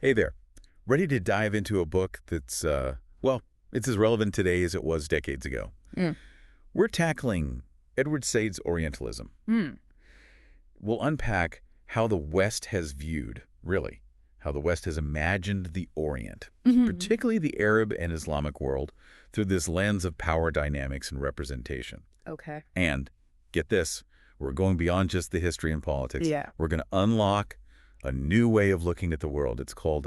Hey there. Ready to dive into a book that's, well, it's as relevant today as it was decades ago. Mm. We're tackling Edward Said's Orientalism. Mm. We'll unpack how the West has viewed, really, how the West has imagined the Orient, Mhm. particularly the Arab and Islamic world, through this lens of power dynamics and representation. Okay. And, get this, we're going beyond just the history and politics. Yeah. We're going to unlock a new way of looking at the world. It's called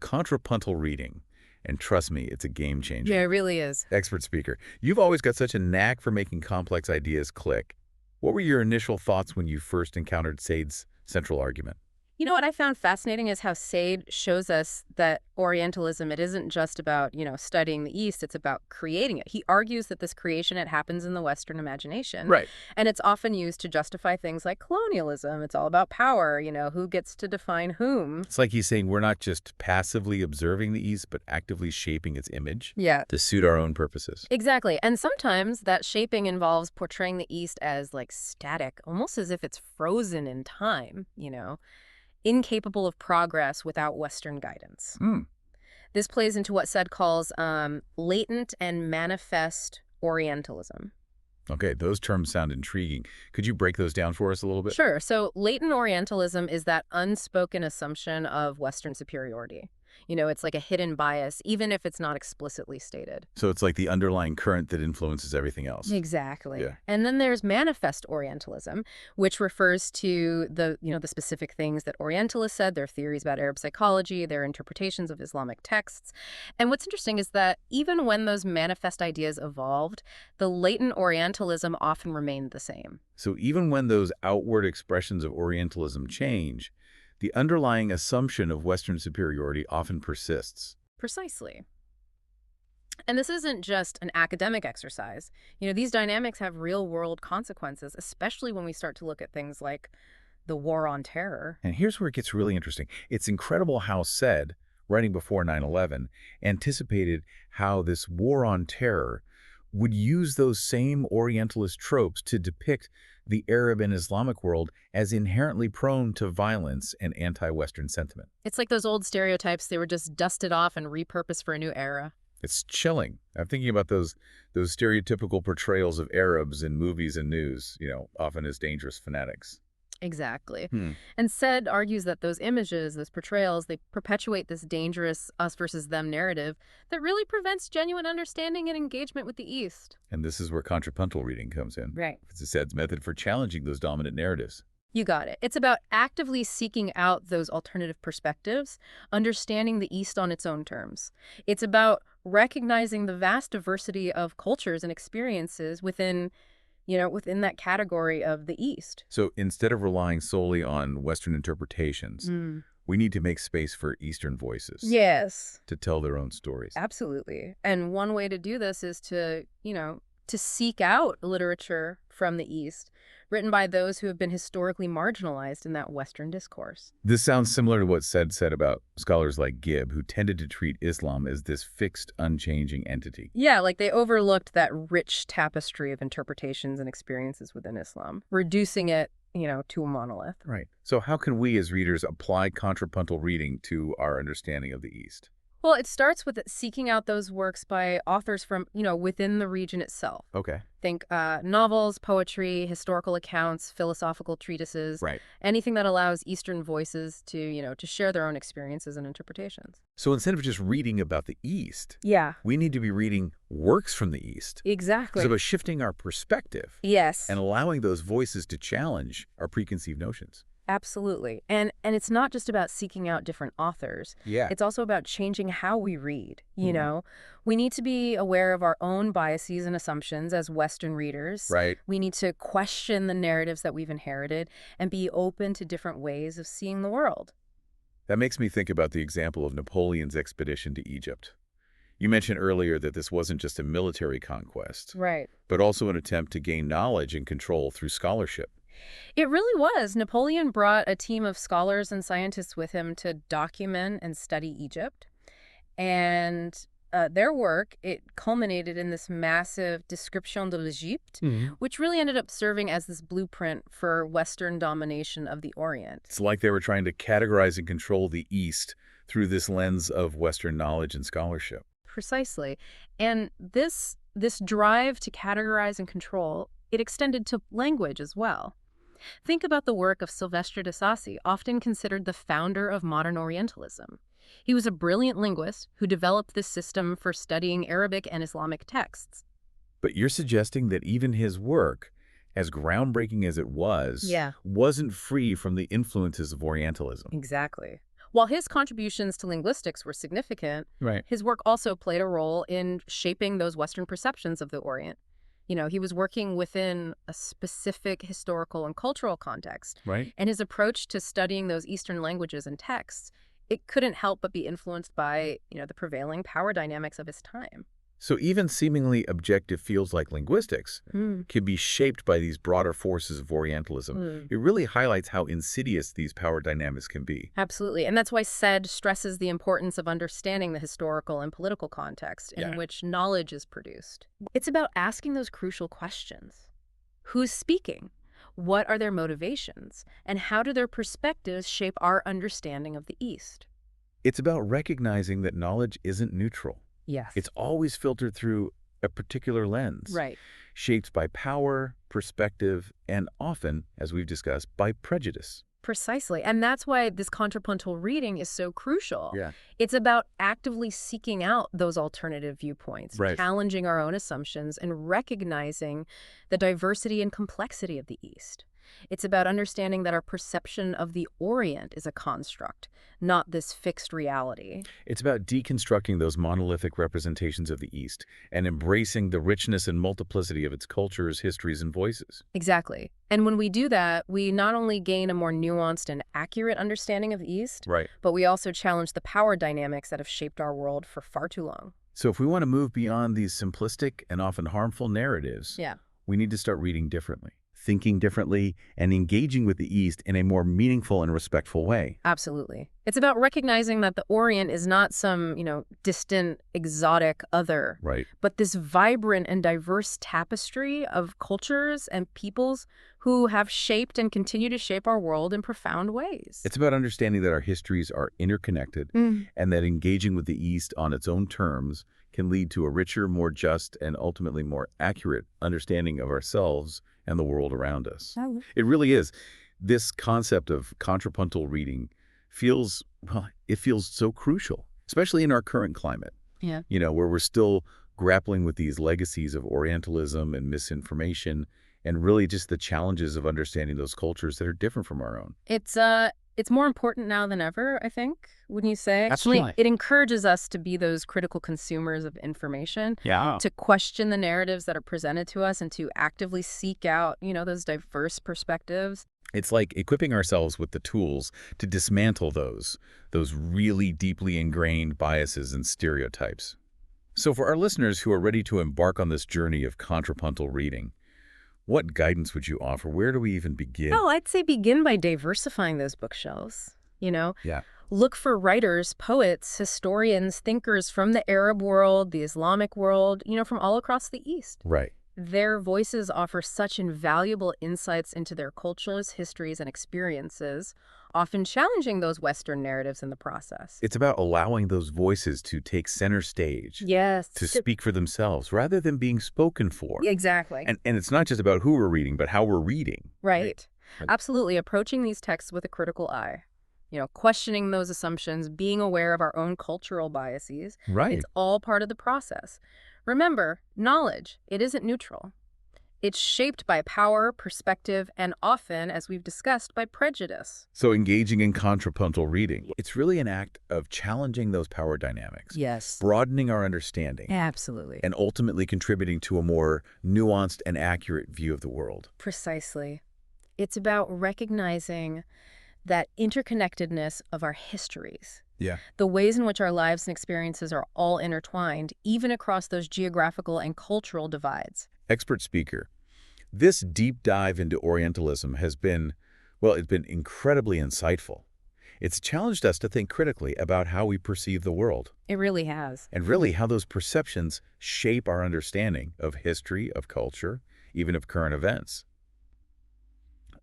contrapuntal reading. And trust me, it's a game Yeah, changer. it really is. Expert speaker, you've always got such a knack for making complex ideas click. What were your initial thoughts when you first encountered Said's central argument? You know what I found fascinating is how Said shows us that Orientalism, it isn't just about, studying the East, it's about creating it. He argues that this creation, it happens in the Western imagination, Right. and it's often used to justify things like colonialism. It's all about power, who gets to define whom. It's like he's saying we're not just passively observing the East, but actively shaping its image Yeah. to suit our own purposes. Exactly. And sometimes that shaping involves portraying the East as like static, almost as if it's frozen in time, incapable of progress without Western guidance. Hmm. This plays into what Said calls latent and manifest Orientalism. Okay, those terms sound intriguing. Could you break those down for us a little bit? Sure. So latent Orientalism is that unspoken assumption of Western superiority. It's like a hidden bias, even if it's not explicitly stated. So it's like the underlying current that influences everything else. Exactly. Yeah. And then there's manifest Orientalism, which refers to the specific things that Orientalists said, their theories about Arab psychology, their interpretations of Islamic texts. And what's interesting is that even when those manifest ideas evolved, the latent Orientalism often remained the same. So even when those outward expressions of Orientalism change, the underlying assumption of Western superiority often persists. Precisely. And this isn't just an academic exercise. These dynamics have real-world consequences, especially when we start to look at things like the war on terror. And here's where it gets really interesting. It's incredible how Said, writing before 9/11, anticipated how this war on terror would use those same Orientalist tropes to depict the Arab and Islamic world as inherently prone to violence and anti-Western sentiment. It's like those old stereotypes, they were just dusted off and repurposed for a new era. It's chilling. I'm thinking about those stereotypical portrayals of Arabs in movies and news, often as dangerous fanatics. Exactly. Hmm. And Said argues that those images, those portrayals, they perpetuate this dangerous us versus them narrative that really prevents genuine understanding and engagement with the East. And this is where contrapuntal reading comes in. Right. It's Said's method for challenging those dominant narratives. You got it. It's about actively seeking out those alternative perspectives, understanding the East on its own terms. It's about recognizing the vast diversity of cultures and experiences within that category of the East. So instead of relying solely on Western interpretations, we need to make space for Eastern voices Yes, to tell their own stories. absolutely. And one way to do this is to seek out literature from the East, written by those who have been historically marginalized in that Western discourse. This sounds similar to what said about scholars like Gibb, who tended to treat Islam as this fixed, unchanging entity. Yeah, like they overlooked that rich tapestry of interpretations and experiences within Islam, reducing it, to a monolith. Right. So how can we as readers apply contrapuntal reading to our understanding of the East? Well, it starts with seeking out those works by authors from, within the region itself. Okay. Think novels, poetry, historical accounts, philosophical treatises, Right. anything that allows Eastern voices to share their own experiences and interpretations. So instead of just reading about the East, Yeah, we need to be reading works from the East. exactly. It's about shifting our perspective Yes, and allowing those voices to challenge our preconceived notions. absolutely. And it's not just about seeking out different authors. Yeah. It's also about changing how we read, We need to be aware of our own biases and assumptions as Western readers. Right. We need to question the narratives that we've inherited and be open to different ways of seeing the world. That makes me think about the example of Napoleon's expedition to Egypt. You mentioned earlier that this wasn't just a military conquest, Right. but also an attempt to gain knowledge and control through scholarship. It really was. Napoleon brought a team of scholars and scientists with him to document and study Egypt. And their work, it culminated in this massive Description de l'Égypte, which really ended up serving as this blueprint for Western domination of the Orient. It's like they were trying to categorize and control the East through this lens of Western knowledge and scholarship. Precisely. And this drive to categorize and control, it extended to language as well. Think about the work of Silvestre de Sassi, often considered the founder of modern Orientalism. He was a brilliant linguist who developed this system for studying Arabic and Islamic texts. But you're suggesting that even his work, as groundbreaking as it was, Yeah. wasn't free from the influences of Orientalism. Exactly. While his contributions to linguistics were significant, Right. his work also played a role in shaping those Western perceptions of the Orient. He was working within a specific historical and cultural context, Right. and his approach to studying those Eastern languages and texts, it couldn't help but be influenced by, the prevailing power dynamics of his time. So even seemingly objective fields like linguistics can be shaped by these broader forces of Orientalism. It really highlights how insidious these power dynamics can be. Absolutely. And that's why SED stresses the importance of understanding the historical and political context in Yeah. which knowledge is produced. It's about asking those crucial questions. Who's speaking? What are their motivations? And how do their perspectives shape our understanding of the East? It's about recognizing that knowledge isn't neutral. Yes. It's always filtered through a particular lens, right. shaped by power, perspective, and often, as we've discussed, by prejudice. Precisely. And that's why this contrapuntal reading is so crucial. Yeah. It's about actively seeking out those alternative viewpoints, Right. challenging our own assumptions, and recognizing the diversity and complexity of the East. It's about understanding that our perception of the Orient is a construct, not this fixed reality. It's about deconstructing those monolithic representations of the East and embracing the richness and multiplicity of its cultures, histories, and voices. Exactly. And when we do that, we not only gain a more nuanced and accurate understanding of the East, Right. but we also challenge the power dynamics that have shaped our world for far too long. So if we want to move beyond these simplistic and often harmful narratives, Yeah. we need to start reading differently, thinking differently, and engaging with the East in a more meaningful and respectful way. Absolutely. It's about recognizing that the Orient is not some, distant, exotic other, Right. but this vibrant and diverse tapestry of cultures and peoples who have shaped and continue to shape our world in profound ways. It's about understanding that our histories are interconnected and that engaging with the East on its own terms can lead to a richer, more just, and ultimately more accurate understanding of ourselves and the world around us. Oh. It really is. This concept of contrapuntal reading feels so crucial, especially in our current climate. Yeah. Where we're still grappling with these legacies of Orientalism and misinformation and really just the challenges of understanding those cultures that are different from our own. It's more important now than ever, I think, wouldn't you say? Absolutely. Actually, it encourages us to be those critical consumers of information, Yeah. to question the narratives that are presented to us and to actively seek out, those diverse perspectives. It's like equipping ourselves with the tools to dismantle those really deeply ingrained biases and stereotypes. So for our listeners who are ready to embark on this journey of contrapuntal reading, what guidance would you offer? Where do we even begin? Oh, I'd say begin by diversifying those bookshelves, Yeah. Look for writers, poets, historians, thinkers from the Arab world, the Islamic world, from all across the East. Right. Their voices offer such invaluable insights into their cultures, histories, and experiences, often challenging those Western narratives in the process. It's about allowing those voices to take center stage, Yes. to speak for themselves rather than being spoken for. Exactly. And it's not just about who we're reading, but how we're reading. Right. Right. Absolutely. Approaching these texts with a critical eye. Questioning those assumptions, being aware of our own cultural biases. Right. It's all part of the process. Remember, knowledge, it isn't neutral. It's shaped by power, perspective, and often, as we've discussed, by prejudice. So engaging in contrapuntal reading, it's really an act of challenging those power dynamics, Yes. broadening our understanding, Absolutely. and ultimately contributing to a more nuanced and accurate view of the world. Precisely. It's about recognizing that interconnectedness of our histories. Yeah. The ways in which our lives and experiences are all intertwined, even across those geographical and cultural divides. Expert speaker, this deep dive into Orientalism has been, it's been incredibly insightful. It's challenged us to think critically about how we perceive the world, It really has. and really how those perceptions shape our understanding of history, of culture, even of current events.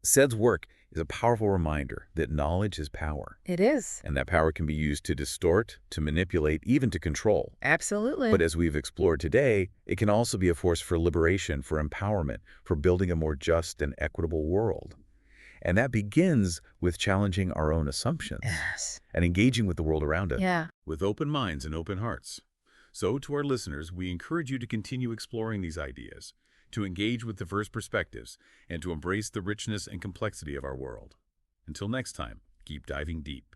Said's work is a powerful reminder that knowledge is power, It is. and that power can be used to distort, to manipulate, even to control. Absolutely. But as we've explored today, it can also be a force for liberation, for empowerment, for building a more just and equitable world. And that begins with challenging our own assumptions Yes. and engaging with the world around us Yeah. with open minds and open hearts. So, to our listeners, we encourage you to continue exploring these ideas, to engage with diverse perspectives, and to embrace the richness and complexity of our world. Until next time, keep diving deep.